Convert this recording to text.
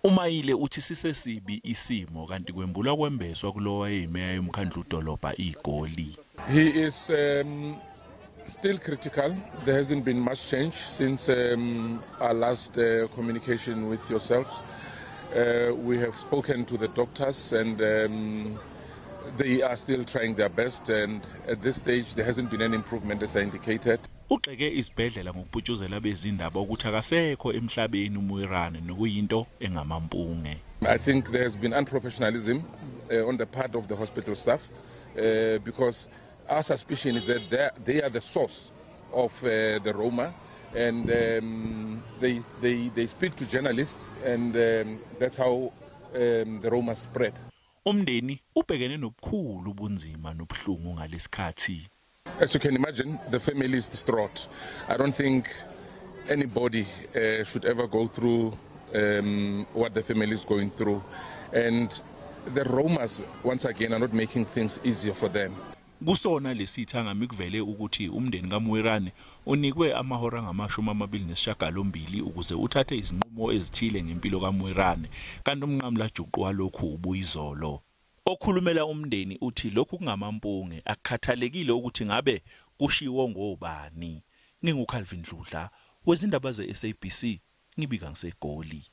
Umayile uthi sisesibi isimo kanti kwembulwa kwembeswa kulowa eyimeya yomkhandlu dolobha iGoli. He is still critical. There hasn't been much change since our last communication with yourselves. We have spoken to the doctors and they are still trying their best, and at this stage there hasn't been any improvement as I indicated. Uxeke isibhedlela ngokuputshuzela bezindaba ukuthi akasekho emhlabeni uMoerane nokuyinto engamampunge. I think there has been unprofessionalism on the part of the hospital staff because our suspicion is that they are the source of the Roma, and they speak to journalists, and that's how the Roma spread. Umndeni ubhekene nobukhulu ubunzima nobuhlungu ngalesikhathi. As you can imagine, the family is distraught. I don't think anybody should ever go through what the family is going through. And the Romas, once again, are not making things easier for them. Kusona lesithanga mikuvele ukuthi umndeni kaMoerane unikwe amahora ngama-28 ukuze uthathe izinqumo ezithile ngempilo kaMoerane, kanti umnqamla juqu walokhu ubuyizolo. Okhulumela umndeni uthi lokhu kungamampunge akukhathalekile ukuthi ngabe kushiwo ngobani. NginguCalvin Dludla, wezindaba zeSABC, ngibika ngiseGoli.